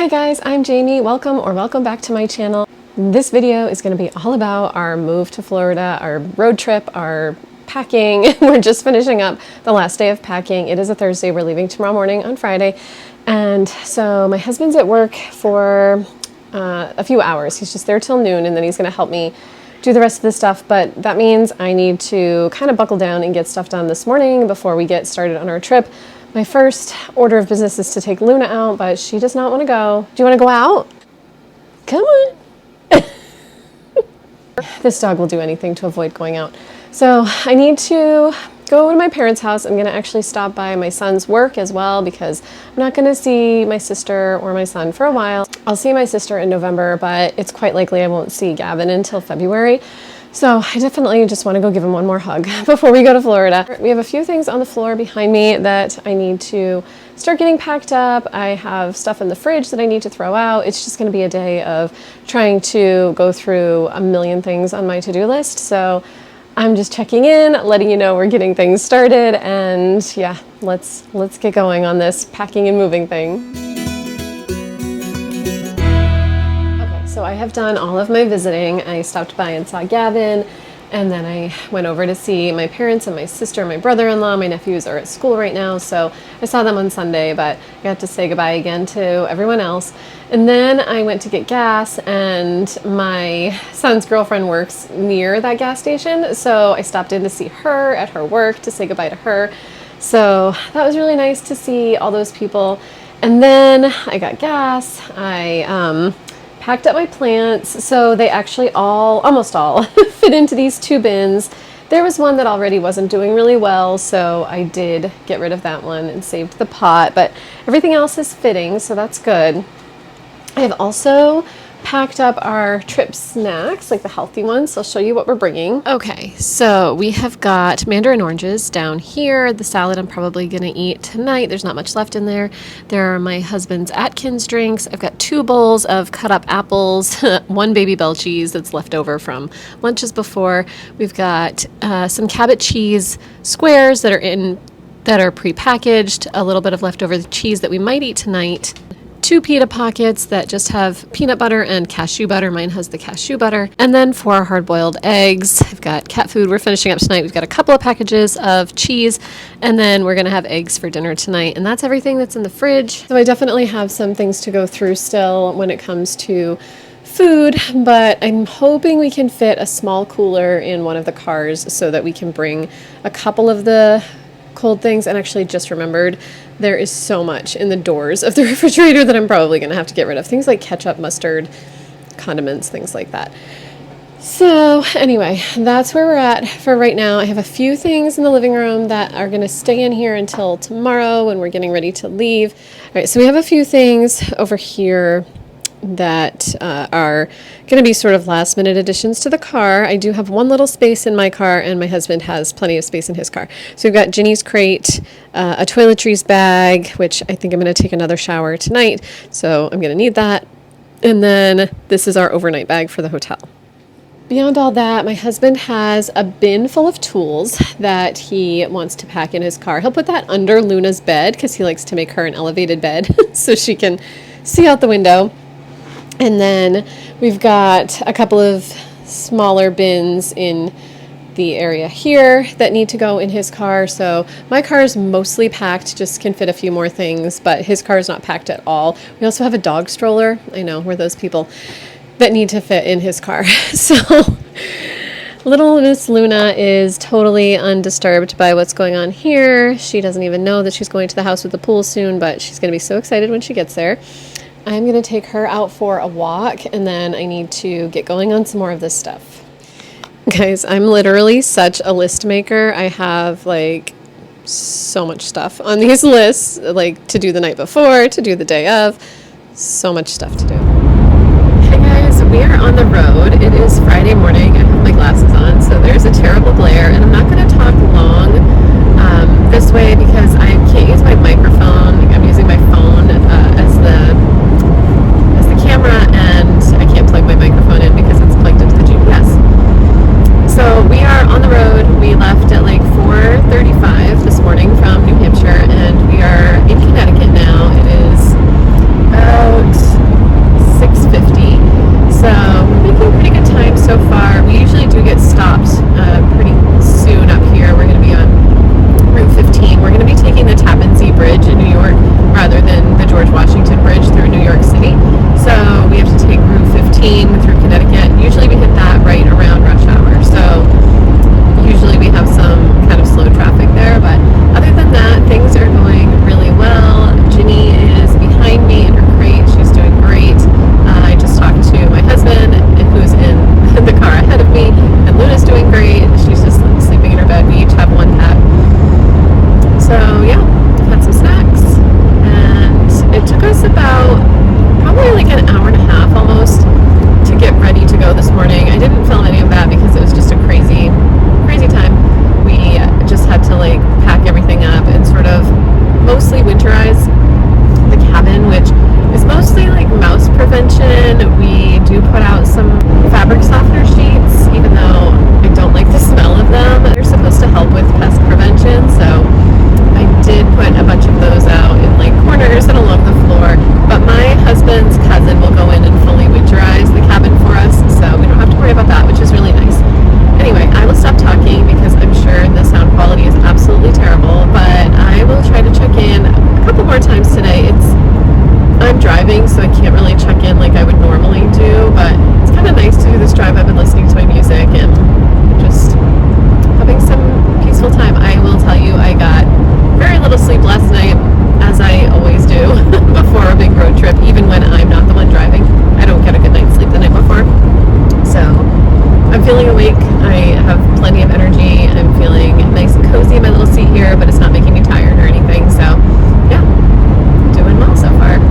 Hi guys, I'm Jamie. Welcome back to my channel. This video is going to be all about our move to Florida, our road trip, our packing. We're just finishing up the last day of packing. It is a Thursday. We're leaving tomorrow morning on Friday. And so my husband's at work for a few hours. He's just there till noon, and then he's going to help me do the rest of the stuff. But that means I need to kind of buckle down and get stuff done this morning before we get started on our trip. My first order of business is to take Luna out, but she does not want to go. Do you want to go out? Come on. This dog will do anything to avoid going out. So I need to go to my parents' house. I'm going to actually stop by my son's work as well because I'm not going to see my sister or my son for a while. I'll see my sister in November, but it's quite likely I won't see Gavin until February. So I definitely just want to go give him one more hug before we go to Florida. We have a few things on the floor behind me that I need to start getting packed up. I have stuff in the fridge that I need to throw out. It's just going to be a day of trying to go through a million things on my to-do list. So I'm just checking in, letting you know we're getting things started, and yeah, let's get going on this packing and moving thing. So I have done all of my visiting. I stopped by and saw Gavin, and then I went over to see my parents and my sister, my brother-in-law. My nephews are at school right now, so I saw them on Sunday, but I got to say goodbye again to everyone else. And then I went to get gas, and my son's girlfriend works near that gas station, so I stopped in to see her at her work to say goodbye to her. So that was really nice to see all those people. And then I got gas. I packed up my plants, so they actually almost all fit into these two bins. There was one that already wasn't doing really well, so I did get rid of that one and saved the pot, but everything else is fitting, so that's good. I have also packed up our trip snacks, like the healthy ones, so I'll show you what we're bringing. Okay, so we have got mandarin oranges down here. The salad I'm probably gonna eat tonight. There's not much left in there. There are my husband's Atkins drinks. I've got 2 bowls of cut up apples, 1 Baby Bell cheese that's left over from lunches before. We've got some Cabot cheese squares that are pre-packaged, a little bit of leftover cheese that we might eat tonight. 2 pita pockets that just have peanut butter and cashew butter. Mine has the cashew butter. And then 4 hard-boiled eggs. I've got cat food we're finishing up tonight. We've got a couple of packages of cheese, and then we're going to have eggs for dinner tonight. And that's everything that's in the fridge. So I definitely have some things to go through still when it comes to food, but I'm hoping we can fit a small cooler in one of the cars so that we can bring a couple of the cold things. And actually just remembered there is so much in the doors of the refrigerator that I'm probably going to have to get rid of. Things like ketchup, mustard, condiments, things like that. So anyway, that's where we're at for right now. I have a few things in the living room that are going to stay in here until tomorrow when we're getting ready to leave. All right, so we have a few things over here that are going to be sort of last minute additions to the car. I do have one little space in my car, and my husband has plenty of space in his car. So we've got Ginny's crate, a toiletries bag, which I think I'm going to take another shower tonight, so I'm going to need that. And then this is our overnight bag for the hotel. Beyond all that, my husband has a bin full of tools that he wants to pack in his car. He'll put that under Luna's bed because he likes to make her an elevated bed so she can see out the window. And then we've got a couple of smaller bins in the area here that need to go in his car. So my car is mostly packed, just can fit a few more things, but his car is not packed at all. We also have a dog stroller. I know, we're those people that need to fit in his car. So little Miss Luna is totally undisturbed by what's going on here. She doesn't even know that she's going to the house with the pool soon, but she's going to be so excited when she gets there. I'm going to take her out for a walk, and then I need to get going on some more of this stuff. Guys, I'm literally such a list maker. I have like so much stuff on these lists, like to do the night before, to do the day of. So much stuff to do. Hey guys, we are on the road. It is Friday morning. I have my glasses on, so there's a terrible glare, and I'm not going to talk long this way because I can't use my microphone. I'm using my phone as the camera, and I can't plug my microphone in because it's plugged into the GPS. So we are on the road. We left at like 4:35 this morning from New Hampshire, and we are in Connecticut now. It is about do put out some fabric softener sheets, even though I don't like the smell of them. They're supposed to help with pest prevention, so I did put a bunch of those out in like corners and along the floor. But my husband's cousin will go in and fully winterize the cabin for us, so we don't have to worry about that, which is really nice. Anyway, I will stop talking because I'm sure the sound quality is absolutely terrible, but I will try to check in a couple more times today. I'm driving, so I can't really check in like I would normally do, but it's kind of nice to do this drive. I've been listening to my music and just having some peaceful time. I will tell you, I got very little sleep last night, as I always do before a big road trip, even when I'm not the one driving. I don't get a good night's sleep the night before. So I'm feeling awake. I have plenty of energy. I'm feeling nice and cozy in my little seat here, but it's not making me tired or anything. So yeah, doing well so far.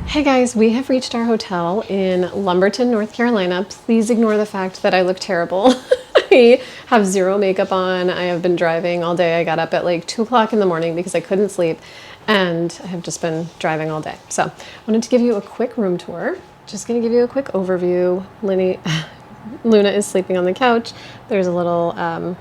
Hey guys, we have reached our hotel in Lumberton, North Carolina. Please ignore the fact that I look terrible. I have zero makeup on. I have been driving all day. I got up at like 2 o'clock in the morning because I couldn't sleep, and I have just been driving all day. So I wanted to give you a quick room tour. Just gonna give you a quick overview. Luna is sleeping on the couch. There's a little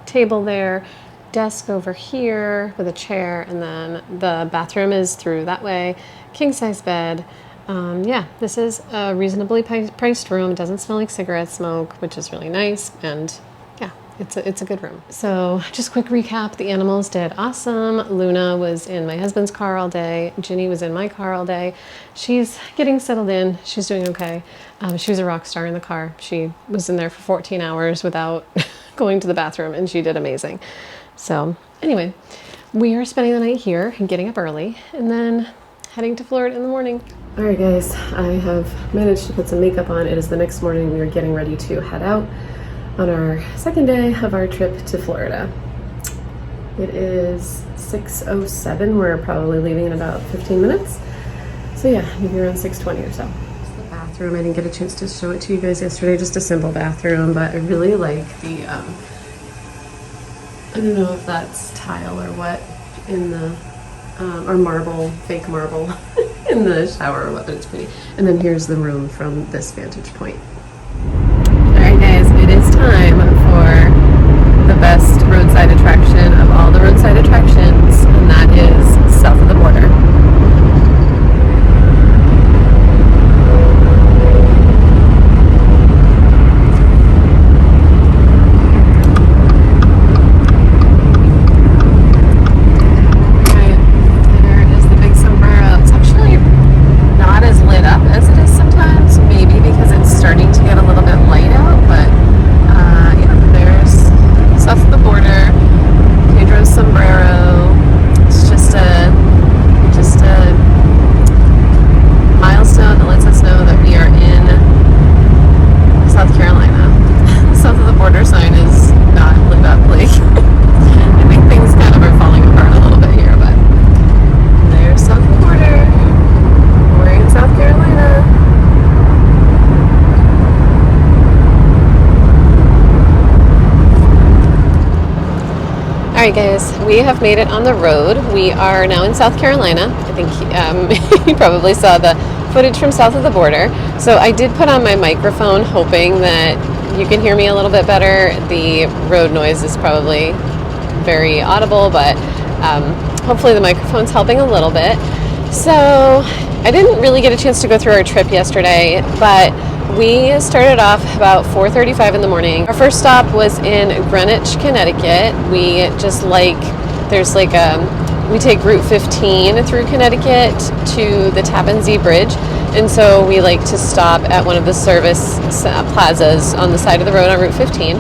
table there, desk over here with a chair, and then the bathroom is through that way. King size bed. Yeah, this is a reasonably priced room. It doesn't smell like cigarette smoke, which is really nice. And yeah, it's a good room. So just quick recap. The animals did awesome. Luna was in my husband's car all day. Ginny was in my car all day. She's getting settled in. She's doing okay. She was a rock star in the car. She was in there for 14 hours without going to the bathroom, and she did amazing. So anyway, we are spending the night here and getting up early, and then heading to Florida in the morning. All right, guys, I have managed to put some makeup on. It is the next morning. We are getting ready to head out on our second day of our trip to Florida. It is 6:07. We're probably leaving in about 15 minutes. So yeah, maybe around 6:20 or so. It's the bathroom. I didn't get a chance to show it to you guys yesterday. Just a simple bathroom, but I really like the, I don't know if that's tile or what in the, or marble, fake marble in the shower or what, but it's pretty. And then here's the room from this vantage point. All right, guys, it is time for the best roadside attraction of all the roadside attractions, and that is south of the border. Alright guys, we have made it on the road. We are now in South Carolina. I think you probably saw the footage from south of the border. So I did put on my microphone hoping that you can hear me a little bit better. The road noise is probably very audible, but hopefully the microphone's helping a little bit. So I didn't really get a chance to go through our trip yesterday, but we started off about 4:35 in the morning. Our first stop was in Greenwich, Connecticut. We take Route 15 through Connecticut to the Tappan Zee Bridge, and so we like to stop at one of the service plazas on the side of the road on Route 15.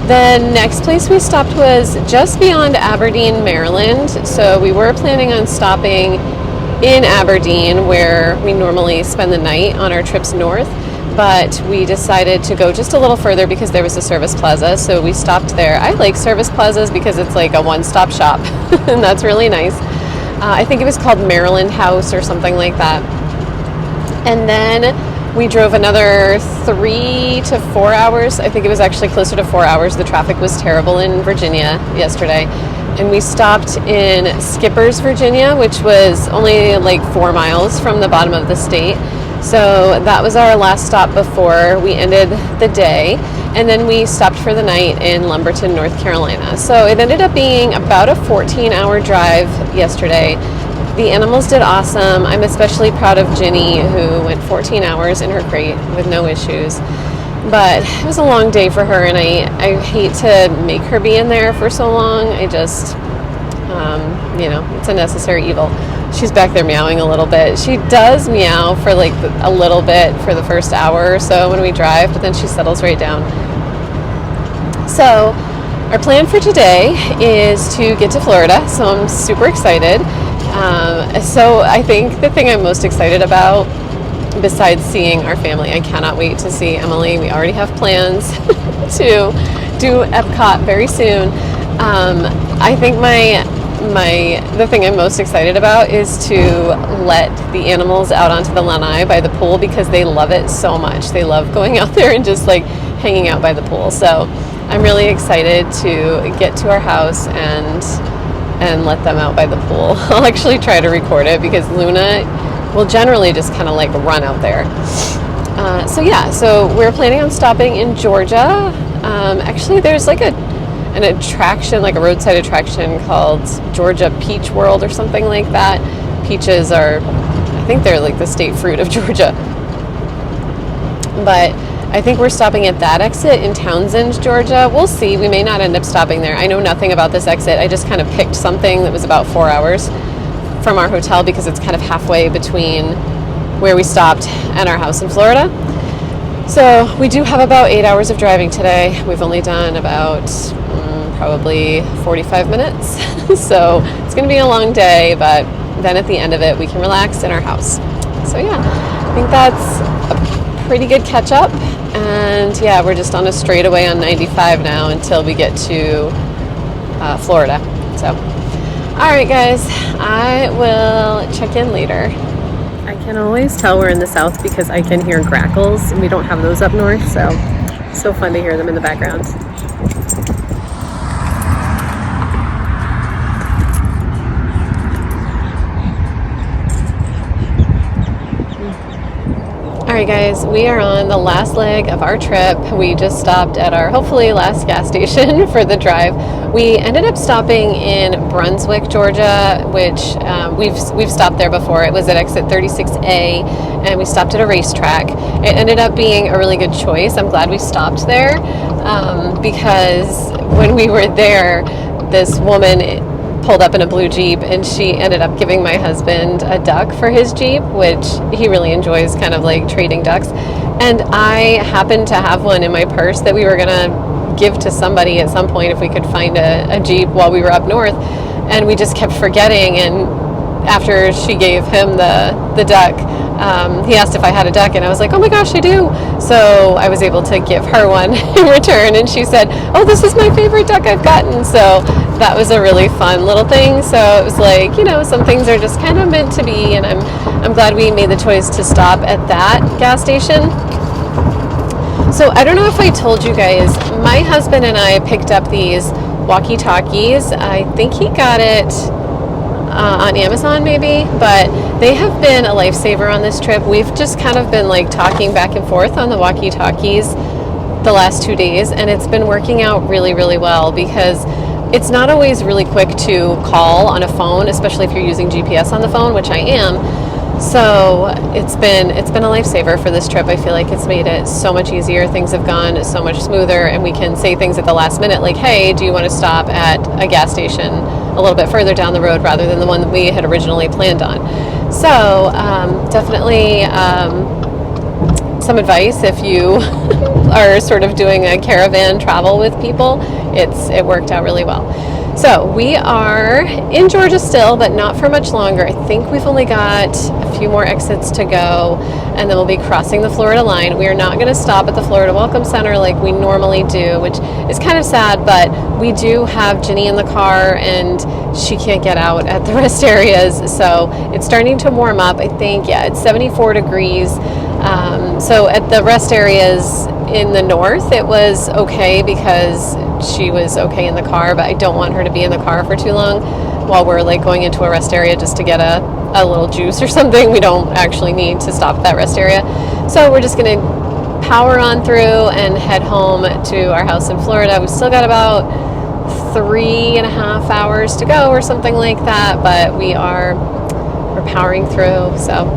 The next place we stopped was just beyond Aberdeen, Maryland. So we were planning on stopping in Aberdeen, where we normally spend the night on our trips north, but we decided to go just a little further because there was a service plaza, so we stopped there. I like service plazas because it's like a one-stop shop, and that's really nice. I think it was called Maryland House or something like that. And then we drove another 3 to 4 hours. I think it was actually closer to 4 hours. The traffic was terrible in Virginia yesterday. And we stopped in Skippers, Virginia, which was only like 4 miles from the bottom of the state. So that was our last stop before we ended the day. And then we stopped for the night in Lumberton, North Carolina. So it ended up being about a 14-hour drive yesterday. The animals did awesome. I'm especially proud of Ginny, who went 14 hours in her crate with no issues. But it was a long day for her, and I hate to make her be in there for so long. I just, it's a necessary evil. She's back there meowing a little bit. She does meow for like a little bit for the first hour or so when we drive, but then she settles right down. So our plan for today is to get to Florida, so I'm super excited. So I think the thing I'm most excited about, besides seeing our family, I cannot wait to see Emily. We already have plans to do Epcot very soon. I think the thing I'm most excited about is to let the animals out onto the lanai by the pool, because they love it so much. They love going out there and just like hanging out by the pool. So I'm really excited to get to our house and let them out by the pool. I'll actually try to record it because Luna will generally just kind of like run out there. So we're planning on stopping in Georgia. Actually, there's like an attraction, like a roadside attraction called Georgia Peach World or something like that. Peaches are, I think they're like the state fruit of Georgia. But I think we're stopping at that exit in Townsend, Georgia. We'll see. We may not end up stopping there. I know nothing about this exit. I just kind of picked something that was about 4 hours from our hotel because it's kind of halfway between where we stopped and our house in Florida. So we do have about 8 hours of driving today. We've only done about probably 45 minutes. So it's going to be a long day, but then at the end of it, we can relax in our house. So yeah, I think that's a pretty good catch up. And yeah, we're just on a straightaway on 95 now until we get to Florida. So, all right, guys, I will check in later. I can always tell we're in the south because I can hear grackles, and we don't have those up north, so fun to hear them in the background. Alright guys, we are on the last leg of our trip. We just stopped at our hopefully last gas station for the drive. We ended up stopping in Brunswick, Georgia, which we've stopped there before. It was at exit 36A, and we stopped at a racetrack. It ended up being a really good choice. I'm glad we stopped there because when we were there, this woman pulled up in a blue Jeep, and she ended up giving my husband a duck for his Jeep, which he really enjoys, kind of like trading ducks. And I happened to have one in my purse that we were gonna give to somebody at some point if we could find a Jeep while we were up north, and we just kept forgetting. And after she gave him the duck, he asked if I had a duck, and I was like, oh my gosh, I do. So I was able to give her one in return, and she said, oh, this is my favorite duck I've gotten. So that was a really fun little thing. So it was like, some things are just kind of meant to be, and I'm glad we made the choice to stop at that gas station. So I don't know if I told you guys, my husband and I picked up these walkie-talkies. I think he got it on Amazon maybe, but they have been a lifesaver on this trip. We've just kind of been like talking back and forth on the walkie-talkies the last 2 days, and it's been working out really, really well because it's not always really quick to call on a phone, especially if you're using GPS on the phone, which I am. So it's been a lifesaver for this trip. I feel like it's made it so much easier. Things have gone so much smoother, and we can say things at the last minute like, hey, do you want to stop at a gas station a little bit further down the road rather than the one that we had originally planned on. So definitely some advice if you are sort of doing a caravan travel with people. It worked out really well. So we are in Georgia still, but not for much longer. I think we've only got a few more exits to go, and then we'll be crossing the Florida line. We are not going to stop at the Florida Welcome Center like we normally do, which is kind of sad, but we do have Ginny in the car, and she can't get out at the rest areas, so it's starting to warm up. I think, yeah, it's 74 degrees. So at the rest areas in the north, it was okay because she was okay in the car, but I don't want her to be in the car for too long while we're like going into a rest area just to get a little juice or something. We don't actually need to stop at that rest area. So we're just going to power on through and head home to our house in Florida. We've still got about 3.5 hours to go or something like that, but we're powering through. So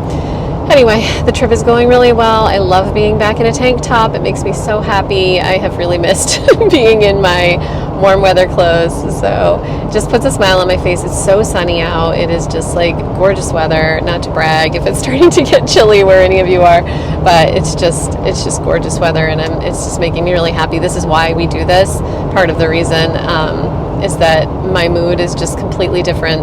anyway, the trip is going really well. I love being back in a tank top. It makes me so happy. I have really missed being in my warm weather clothes. So it just puts a smile on my face. It's so sunny out. It is just like gorgeous weather. Not to brag if it's starting to get chilly where any of you are, but it's just gorgeous weather, and it's just making me really happy. This is why we do this. Part of the reason is that my mood is just completely different.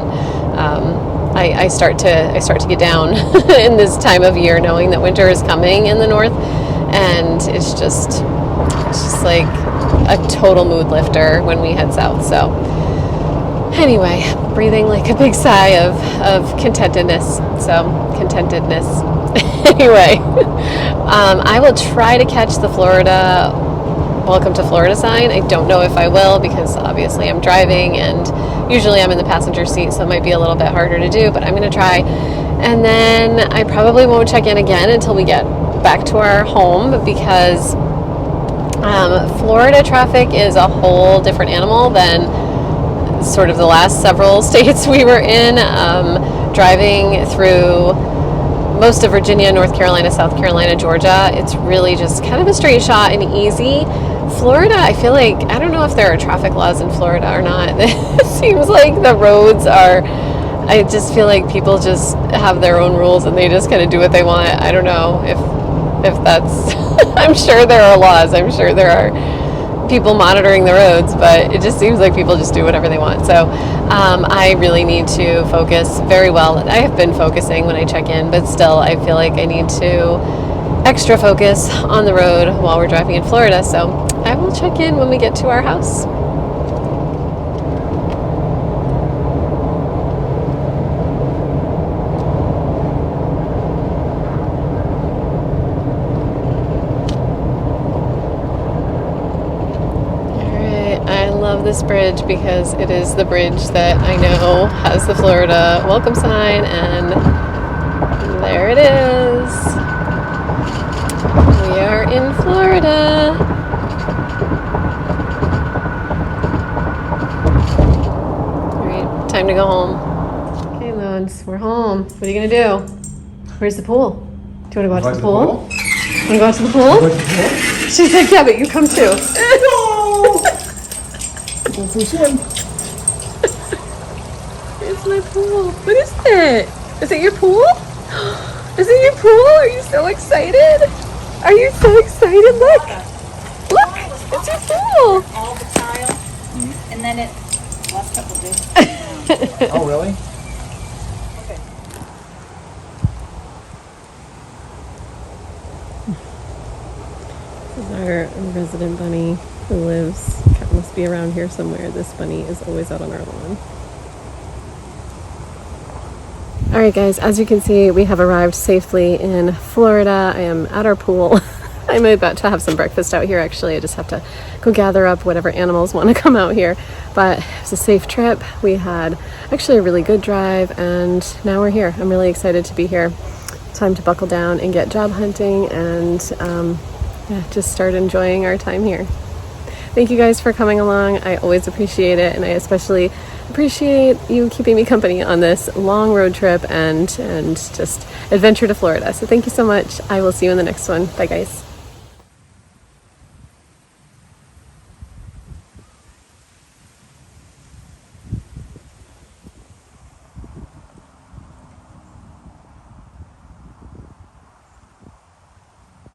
I start to get down in this time of year, knowing that winter is coming in the north, and it's just like a total mood lifter when we head south. So anyway, breathing like a big sigh of contentedness. Anyway, I will try to catch the Florida Welcome to Florida sign. I don't know if I will, because obviously I'm driving and usually I'm in the passenger seat, so it might be a little bit harder to do, but I'm going to try. And then I probably won't check in again until we get back to our home, because Florida traffic is a whole different animal than sort of the last several states we were in. Driving through most of Virginia, North Carolina, South Carolina, Georgia, it's really just kind of a straight shot and easy. Florida, I feel like, I don't know if there are traffic laws in Florida or not. It seems like the roads I just feel like people just have their own rules and they just kind of do what they want. I don't know if that's, I'm sure there are laws. I'm sure there are people monitoring the roads, but it just seems like people just do whatever they want. So I really need to focus very well. I have been focusing when I check in, but still I feel like I need to extra focus on the road while we're driving in Florida. So I will check in when we get to our house. This bridge, because it is the bridge that I know has the Florida welcome sign, and there it is. We are in Florida. All right, time to go home. Okay, Loans, we're home. What are you gonna do? Where's the pool? Do you want to go out to the pool? Want to go out to the pool? She's like, yeah, but you come too. Where's my pool? What is it? Is it your pool? Is it your pool? Are you so excited? Are you so excited? Look! Look! It's your pool! All the tile, and then last couple of days. Oh, really? Okay. This is our resident bunny who must be around here somewhere. This bunny is always out on our lawn. Alright guys, as you can see, we have arrived safely in Florida. I am at our pool. I'm about to have some breakfast out here actually. I just have to go gather up whatever animals want to come out here. But it was a safe trip. We had actually a really good drive, and now we're here. I'm really excited to be here. Time to buckle down and get job hunting and just start enjoying our time here. thank you guys for coming along. I always appreciate it, and I especially appreciate you keeping me company on this long road trip and just adventure to Florida. So thank you so much. I will see you in the next one. Bye guys.